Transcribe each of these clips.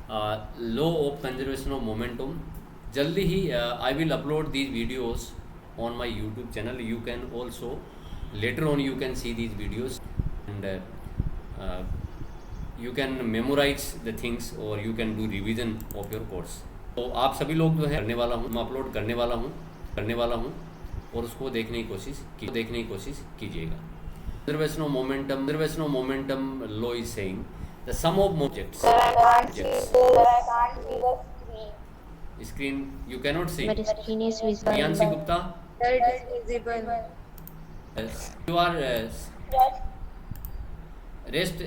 law of conservation of momentum. जल्दी ही I will upload these videos on my YouTube channel. You can also later on you can see these videos and uh, you can memorize the things or you can do revision of your course. तो आप सभी लोग जो है करने वाला हूँ, मैं अपलोड करने वाला हूँ और उसको देखने की कोशिश कीजिएगा. Conservation of momentum law is saying the sum of objects. Sir, I can't see the screen. Screen you cannot see. But screen is visible. Priyanshi Gupta. Sir, it is visible. Yes. You are Yes. rest.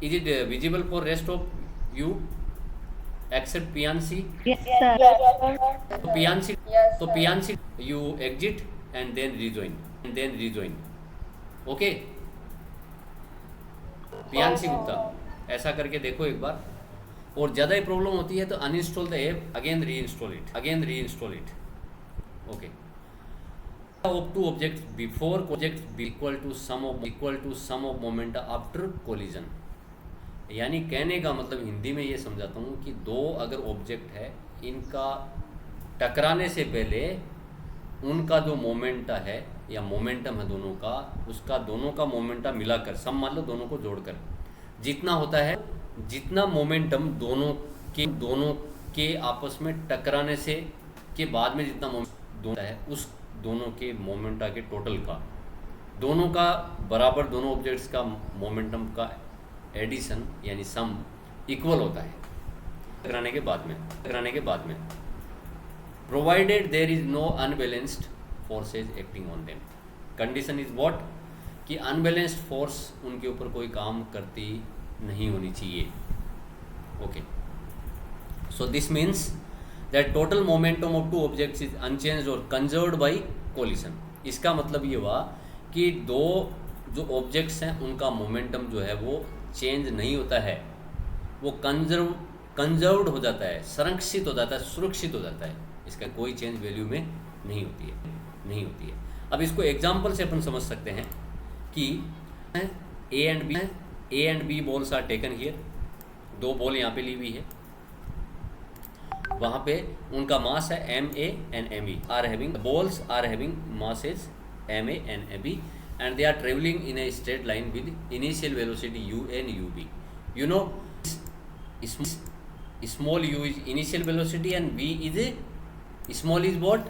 Is it visible for rest of you except Priyanshi? Yes, sir. Yes, sir. So Priyanshi. Yes, So sir. Priyanshi, you exit and then rejoin. Okay. Priyanshi Gupta ऐसा करके देखो एक बार. और ज़्यादा ही problem होती है तो uninstall the app, again reinstall it. Okay. Of two objects before objects equal to sum of moment after collision. यानी कहने का मतलब हिंदी में ये समझाता हूँ कि दो अगर ऑब्जेक्ट है, इनका टकराने से पहले उनका जो मोमेंटा है या मोमेंटम है दोनों का, उसका दोनों का मोमेंटा मिलाकर, सम मान लो दोनों को जोड़कर जितना होता है, जितना मोमेंटम दोनों के आपस में टकराने से के बाद में जितना मोमेंटम है, उस दोनों के मोमेंटा के टोटल का, दोनों का बराबर, दोनों ऑब्जेक्ट्स का मोमेंटम का एडिशन यानी सम इक्वल होता है टकराने के बाद में provided there is no unbalanced forces acting on them. Condition is what? कि unbalanced force उनके ऊपर कोई काम करती नहीं होनी चाहिए. Okay. So this means that total momentum of two objects is unchanged or conserved by collision. इसका मतलब ये हुआ कि दो जो ऑब्जेक्ट्स हैं उनका मोमेंटम जो है वो चेंज नहीं होता है, वो कंजर्व्ड हो जाता है, संरक्षित हो जाता है, सुरक्षित हो जाता है. इसका कोई चेंज वैल्यू में नहीं होती है. अब इसको एग्जांपल से अपन समझ सकते हैं कि A and B balls are taken here. दो बॉल यहाँ पे ली हुई है, वहाँ पे उनका मास है M A and M E. Balls are having masses M A and M B and they are traveling in a straight line with initial velocity u and ub. You know, small u is initial velocity and v is small is what?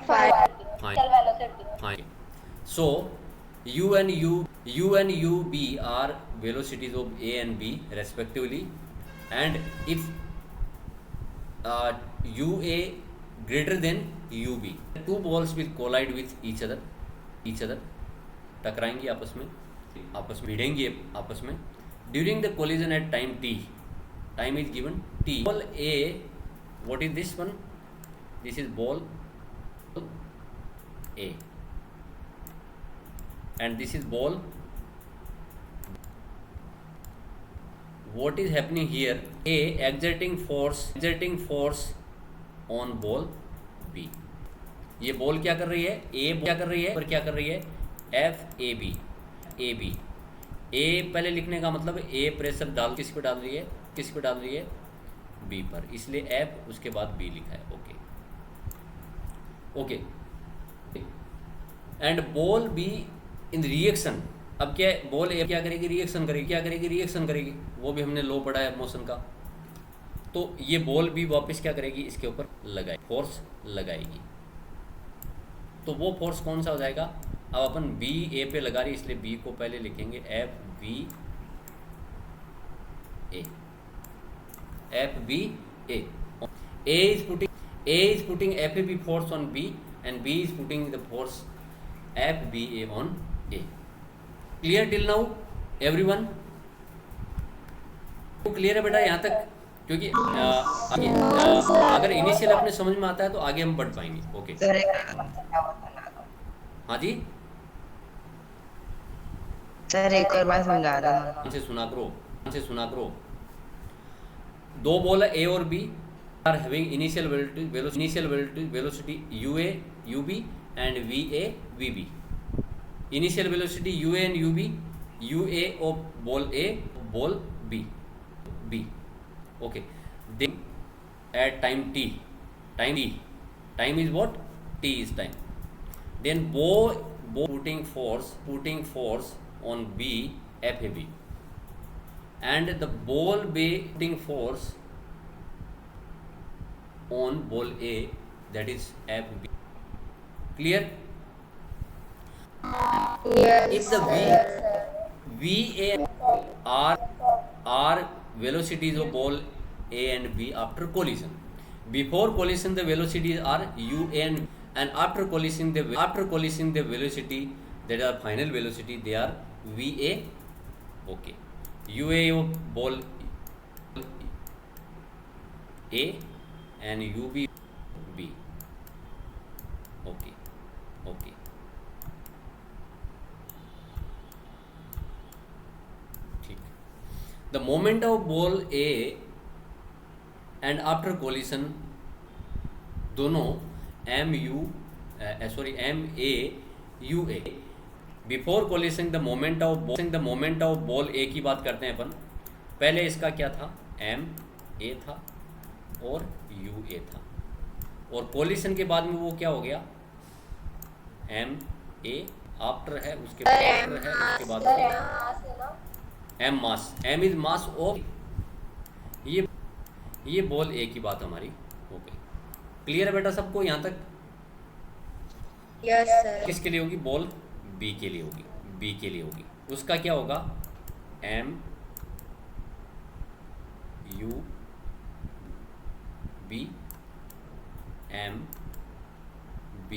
Fine. So u and ub are velocities of a and b respectively, and if ua greater than ub, two balls will collide with each other, टकराएंगी आपस में भिड़ेंगी आपस में. During the collision at time t, time is given t. Ball A, what is this one? This is ball A, and this is ball. What is happening here? A exerting force on ball B. ये ball क्या कर रही है? पर क्या कर रही है? F A B. ए पहले लिखने का मतलब ए प्रेशर किस पे डाल रही है? बी पर, इसलिए एफ उसके बाद बी लिखा है. Okay. And ball be in reaction. अब क्या है? बॉल ए क्या करेगी? रिएक्शन करेगी. वो भी हमने लॉ पढ़ा है मोशन का. तो ये बॉल भी वापस क्या करेगी? इसके ऊपर फोर्स लगाएगी. तो वो फोर्स कौन सा हो जाएगा? अब अपन बी ए पे लगा रही, इसलिए बी को पहले लिखेंगे F B A. A is putting F A B force on B and B is putting the force F B A on A. Clear till now everyone? Clear है बेटा यहाँ तक? क्योंकि अगर इनिशियल अपने समझ में आता है तो आगे हम बढ़ पाएंगे. ओके. हाँ जी सर, एक और बात समझा रहा हूँ. ध्यान से सुना करो. दो बॉल है ए और B are having initial velocity U A U B and V A V B. Initial velocity U A and U B UA of ball A, ball B, B. Okay. Then at time T, time is what? T is time. Then ball putting force on B, FAB, and the ball B putting force on ball A, that is FB. Clear? If the VA are velocities of ball A and B after collision. Before collision the velocities are U and after collision the velocity, that are final velocity, they are VA. Okay. UA of ball A and UB B. Okay. Okay. ठीक. The moment of ball A and after collision दोनों MA before collision the moment of ball A की बात करते हैं अपन. पहले इसका क्या था? MA था और UA था, और कोलिशन के बाद में वो क्या हो गया? MA आफ्टर है, उसके बाद M mass. M is mass of. ये बॉल ए की बात हमारी हो गई. क्लियर है बेटा सबको यहाँ तक? Yes sir. किसके लिए होगी? बॉल बी के लिए होगी. उसका क्या होगा? MUB MB,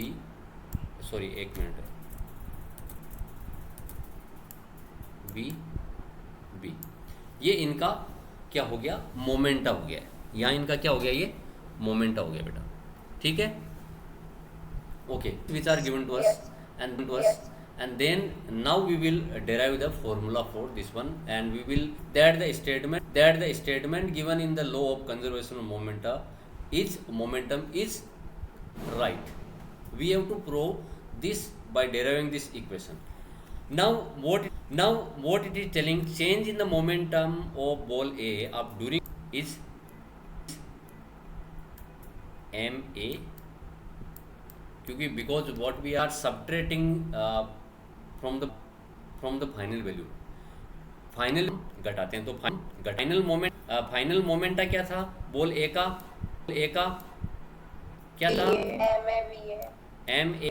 सॉरी एक मिनट, B. ये इनका क्या हो गया? मोमेंटा हो गया. यहाँ इनका क्या हो गया? ये मोमेंटा हो गया बेटा. ठीक है? Okay. Which are given to us and then now we will derive the formula for this one, and we will that the statement given in the law of conservation of momentum is right. We have to prove this by deriving this equation. Now what it is telling? Change in the momentum of ball A up during is MA, क्योंकि because what we are subtracting from the final value, final घटाते हैं, तो final momenta क्या था? Ball ए का क्या था? MA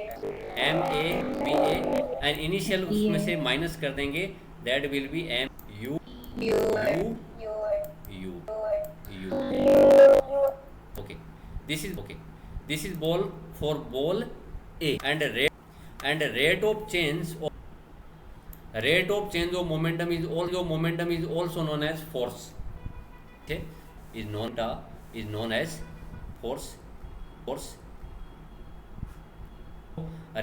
and initial उसमें से माइनस कर देंगे, that will be MU. Okay. This is ball for ball A, and rate of change of momentum is also known as force. Okay, is known as force.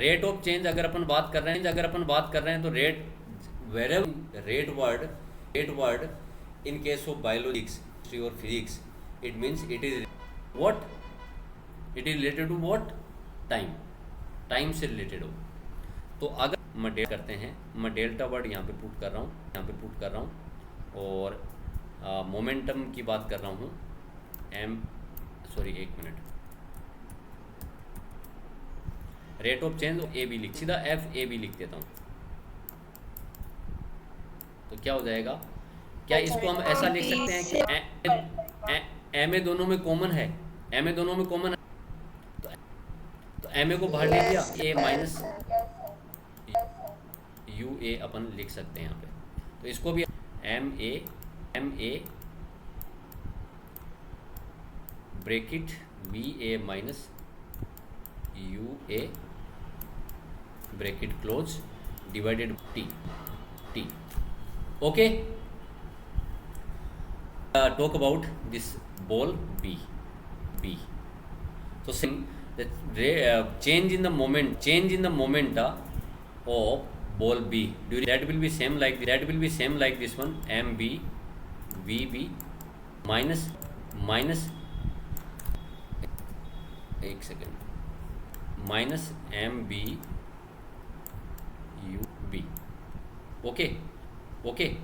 Rate of change अगर अपन बात कर रहे हैं तो rate word in case of biologics, history और physics, it means it is related to what? Time से related हो. तो अगर मैं डेल्टा वर्ड यहाँ पे पुट कर रहा हूँ और मोमेंटम की बात कर रहा हूँ. एक मिनट. Rate of change A B सीधा FAB लिख देता हूँ. तो क्या हो जाएगा? क्या इसको हम ऐसा लिख सकते हैं कि MA दोनों में कॉमन है? तो MA को बाहर ले लिया, A माइनस UA अपन लिख सकते हैं यहाँ पे. तो इसको भी MA bracket VA minus UA bracket close divided T. Okay. Talk about this ball B. So saying that change in the moment of ball B, that will be same like this one, MB VB minus एक second minus MB UB. Okay. Okay,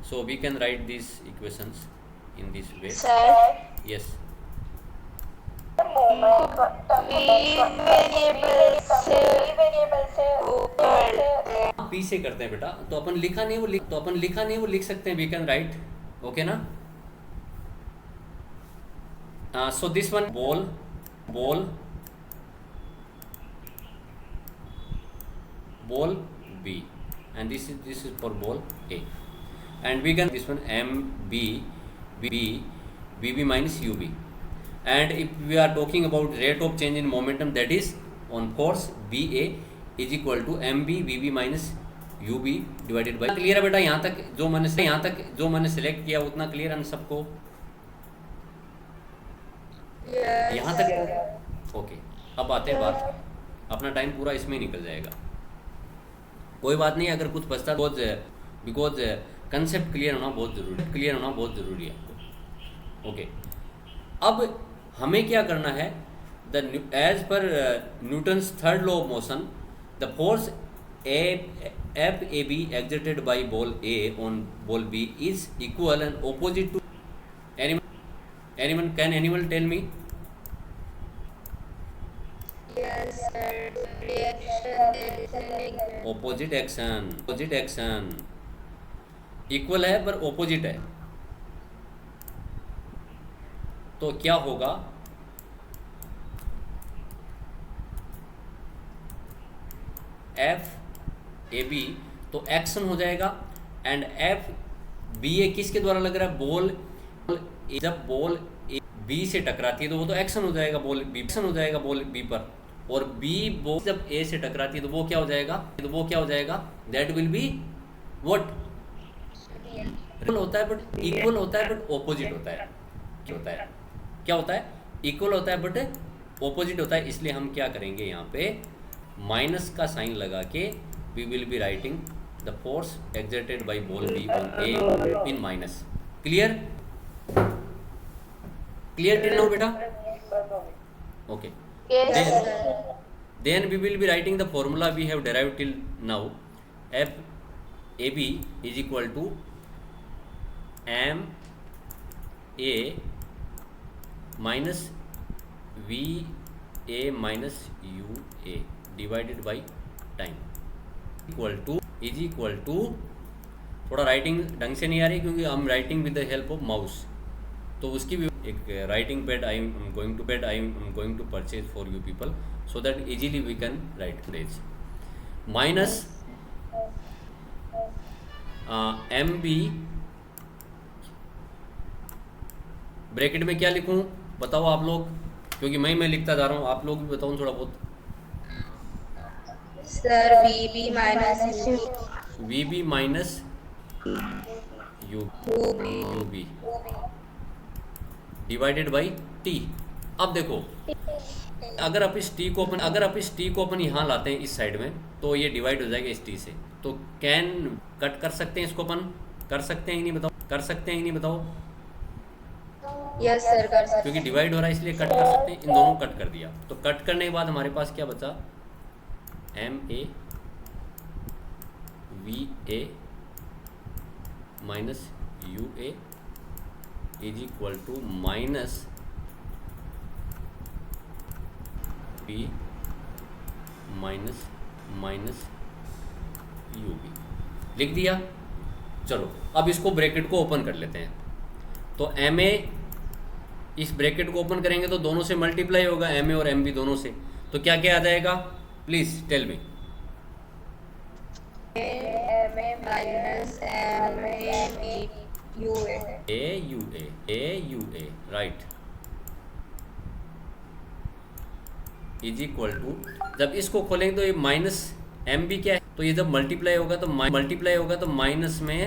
so we can write these equations in this way. Sir, Yes. Variable से ऊपर P से करते हैं बेटा, तो अपन लिखा नहीं वो लिख सकते हैं, वी कैन राइट. ओके ना. So this one ball B, and this is for ball A, and we can this one MB BB minus UB, and if we are talking about rate of change in momentum, that is on force BA is equal to MB BB minus UB divided by. Clear है बेटा? यहाँ तक जो मैंने select किया उतना clear है सबको? यहाँ तक ओके. अब आते हैं बात, अपना टाइम पूरा इसमें निकल जाएगा. कोई बात नहीं, अगर कुछ बचता तो बिकॉज कंसेप्ट क्लियर होना बहुत ज़रूरी है आपको. ओके, अब हमें क्या करना है? As per Newton's third law of motion, the force F A B exerted by ball A on ball B is equal and opposite to animal tell me? Opposite action equal है पर opposite है, तो क्या होगा? F A B तो action हो जाएगा, and F B ए किसके द्वारा लग रहा है? बॉल. जब बॉल बी से टकराती है तो वो तो एक्शन हो जाएगा, बॉल बी पर, और बी बॉल जब ए से टकराती है तो वो क्या हो जाएगा? That will be what? होता है बट इक्वल होता है बट ऑपोजिट होता है. क्या होता है? इक्वल होता है बट ऑपोजिट होता है. इसलिए हम क्या करेंगे? यहाँ पे माइनस का साइन लगा के we will be writing the force exerted by ball B on A in minus. Clear till now बेटा? Okay. Then we will be writing the formula we have derived till now. F AB is equal to M A minus V A minus U A divided by time is equal to थोड़ा writing ढंग से नहीं आ रही क्योंकि हम writing with the help of mouse, तो उसकी भी एक writing pad I am going to purchase for you people so that easily we can write this. Minus M B bracket में क्या लिखूं बताओ आप लोग, क्योंकि मैं लिखता जा रहा हूँ, आप लोग भी बताओ थोड़ा बहुत. Sir VB minus UB divided by T. अब देखो, अगर आप इस टी को अपन यहाँ लाते हैं इस साइड में तो ये डिवाइड हो जाएगा इस टी से, तो कैन कट कर सकते हैं इसको अपन? कर सकते हैं ही नहीं बताओ? यस सर कर सकते, क्योंकि डिवाइड हो रहा है इसलिए कट कर सकते हैं. इन दोनों को कट कर दिया, तो कट करने के बाद हमारे पास क्या बचा? M A V A minus U A is equal to minus B minus U B. लिख दिया. चलो अब इसको ब्रैकेट को ओपन कर लेते हैं. तो एम ए, इस ब्रैकेट को ओपन करेंगे तो दोनों से मल्टीप्लाई होगा, एम ए और एम बी दोनों से, तो क्या क्या आ जाएगा? Please tell me. M A minus M A U A right is equal to, जब इसको खोलेंगे तो ये माइनस एम बी क्या है, तो ये जब मल्टीप्लाई होगा तो माइनस में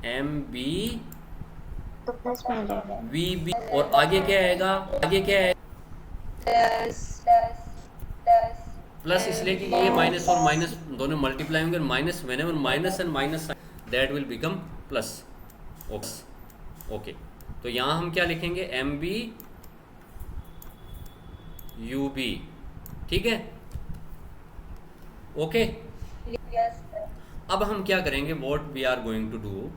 एम बी तो प्लस में जाएगा वी बी, और आगे क्या आएगा? प्लस, इसलिए कि ये माइनस और माइनस दोनों मल्टीप्लाई होंगे. Minus whenever minus and minus that will become plus. Okay, तो यहाँ हम क्या लिखेंगे? M B U B. ठीक है, ओके. अब हम क्या करेंगे, what we are going to do,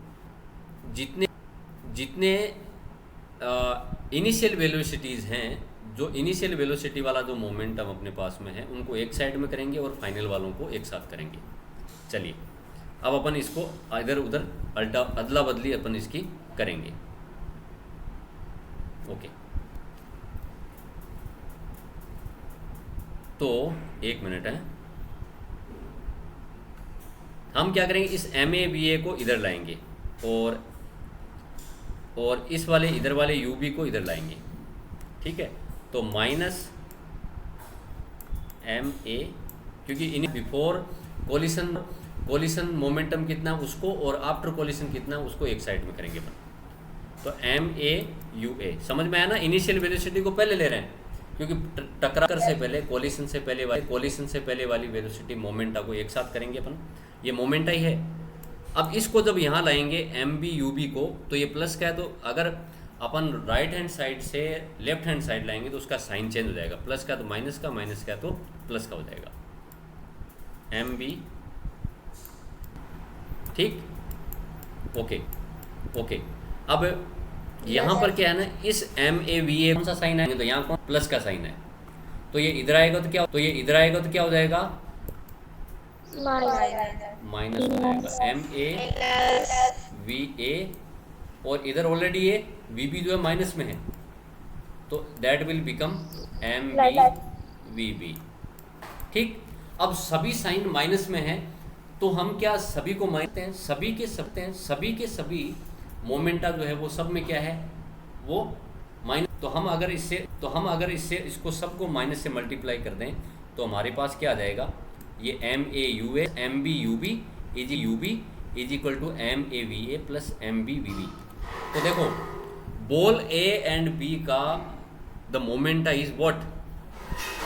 जितने जितने इनिशियल वेलोसिटीज़ हैं, जो इनिशियल वेलोसिटी वाला जो मोमेंटम अपने पास में है उनको एक साइड में करेंगे और फाइनल वालों को एक साथ करेंगे। चलिए अब अपन इसको इधर उधर अदला बदली अपन इसकी करेंगे। ओके, तो एक मिनट है, हम क्या करेंगे, इस MABA को इधर लाएंगे और इस वाले इधर वाले UB को इधर लाएंगे। ठीक है, तो माइनस MA, क्योंकि इन बिफोर कोलिशन मोमेंटम कितना उसको और आफ्टर कोलिशन कितना उसको एक साइड में करेंगे अपन। तो MAUA समझ में आया ना, इनिशियल वेलोसिटी को पहले ले रहे हैं क्योंकि टकरार से पहले कोलिशन से पहले वाली वेलोसिटी मोमेंटा को एक साथ करेंगे अपन, ये मोमेंटा ही है। अब इसको जब यहाँ लाएंगे MBUB को, तो ये प्लस का है, तो अगर अपन राइट हैंड साइड से लेफ्ट हैंड साइड लाएंगे तो उसका साइन चेंज हो जाएगा, प्लस का तो माइनस का, माइनस का तो प्लस का हो जाएगा, MB। ठीक, ओके ओके। अब यहाँ पर क्या है ना, इस MAVA कौन सा साइन है, तो यहाँ कौन प्लस का साइन है, तो ये इधर आएगा तो क्या हो जाएगा, माइनस हो जाएगा MAVA, और इधर ऑलरेडी ये VB जो है माइनस में है, तो दैट विल बिकम MBVB। ठीक, अब सभी साइन माइनस में है तो हम क्या सभी को मानते हैं, सभी के सभी मोमेंटा जो है वो सब में क्या है, वो माइनस। तो हम अगर इससे इसको सबको माइनस से मल्टीप्लाई कर दें तो हमारे पास क्या आ जाएगा, ये MAUA MBUB is equal to MAVA plus MBVB। तो देखो बॉल A एंड B का द मोमेंटा इज व्हाट,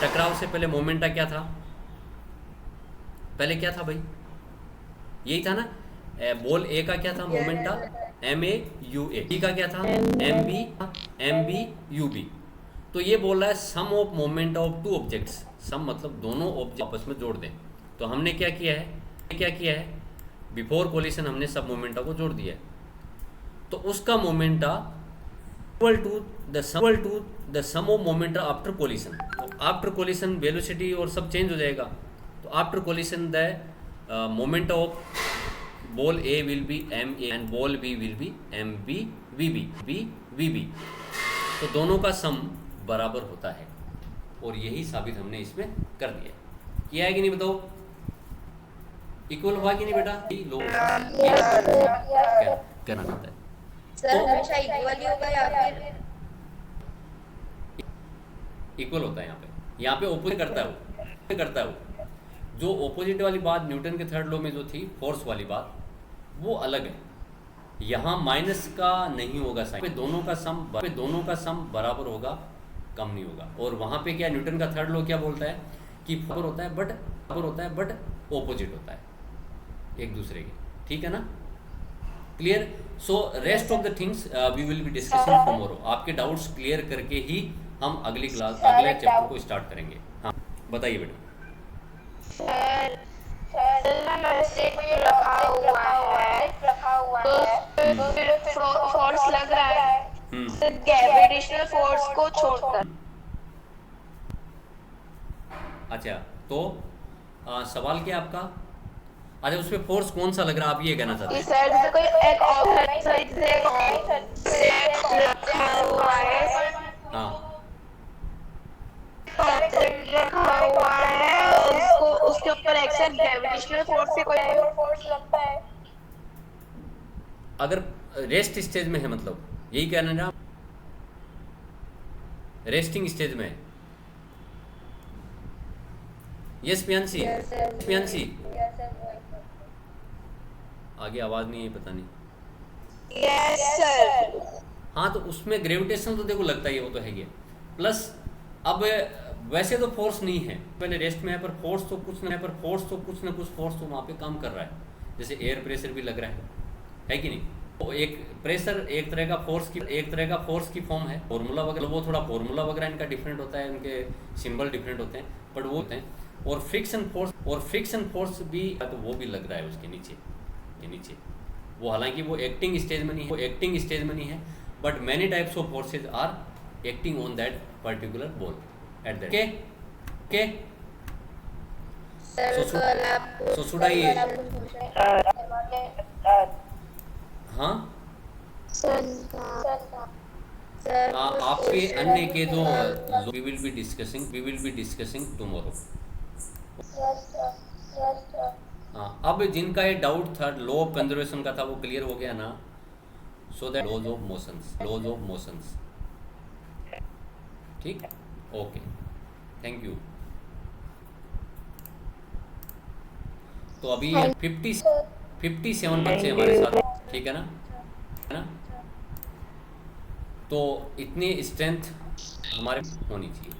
टकराव से पहले मोमेंटा क्या था, पहले क्या था भाई, यही था ना, बॉल A का क्या था मोमेंटा MAUA, B का क्या था MBUB। तो ये बोल रहा है sum of moment of two objects, sum मतलब दोनों ऑब्जेक्ट आपस में जोड़ दें। तो हमने क्या किया है, बिफोर कोलिशन हमने सब मोमेंटा को जोड़ दिया है, तो उसका momenta equal to the sum of momenta after collision. तो आफ्टर कोलिशन वेलोसिटी और सब चेंज हो जाएगा, तो after collision the momenta of ball A will be MA and ball B will be MBVB। तो दोनों का सम बराबर होता है, और यही साबित हमने इसमें कर दिया। किया है कि नहीं बताओ, इक्वल हुआ कि नहीं बेटा, लो क्या कहना चाहता है सर, हमेशा इक्वल ही होगा या फिर इक्वल होता है, यहाँ पे ऑपोजिट करता है वो। जो ऑपोजिट वाली बात न्यूटन के थर्ड लॉ में जो थी, फोर्स वाली बात, वो अलग है। यहाँ माइनस का नहीं होगा साइन, पे दोनों का सम बराबर होगा, कम नहीं होगा। और वहाँ पे क्या न्यूटन का थर्ड लॉ क्या बोलता है कि बराबर होता है बट ऑपोजिट होता है एक दूसरे के। ठीक है ना, clear. So rest of the things we will be discussing tomorrow. आपके डाउट्स क्लियर करके ही हम अगले चैप्टर को स्टार्ट करेंगे। हाँ बताइए बेटा। फोर्स लग रहा है ग्रेविटेशनल फोर्स को छोड़कर। अच्छा, तो सवाल क्या आपका? अच्छा, उसमें फोर्स कौन सा लग रहा है, आप ये कहना चाहते हैं? सर जैसे कोई एक ऑब्जेक्ट रखा हुआ है, हाँ, रखा हुआ है, उसको उसके ऊपर एक्सेप्ट ग्रेविटेशनल फोर्स से कोई फोर्स लगता है। अगर रेस्ट स्टेज में है, मतलब यही कहना है, रेस्टिंग स्टेज में है। यस पियांशी, आगे आवाज नहीं है, पता नहीं। Yes sir. हाँ, तो उसमें ग्रेविटेशन तो देखो लगता ही है, वो तो है ही। प्लस अब वैसे तो फोर्स नहीं है, पहले रेस्ट में है, पर फोर्स तो कुछ ना कुछ फोर्स तो वहाँ पे काम कर रहा है। जैसे एयर प्रेशर भी लग रहा है कि नहीं? तो एक प्रेशर एक तरह का फोर्स की फॉर्म है। फॉर्मूला वगैरह, वो थोड़ा फॉर्मूला वगैरह इनका डिफरेंट होता है, इनके सिंबल डिफरेंट होते हैं, बट वो होते हैं। और फ्रिक्शन फोर्स भी तो वो भी लग रहा है उसके नीचे, के नीचे वो, हालांकि वो एक्टिंग स्टेज में नहीं है, but many types of forces are acting on that particular ball at that. Okay sir So, कल आपको so should I- हाँ सर आपके अन्य के जो we will be discussing tomorrow. हाँ, अब जिनका ये डाउट था लॉ ऑफ कंजर्वेशन का था वो क्लियर हो गया ना? So that laws of motions, ठीक, ओके, थैंक यू। तो अभी 57 बच्चे हमारे साथ, ठीक है ना? तो इतनी स्ट्रेंथ हमारे होनी चाहिए।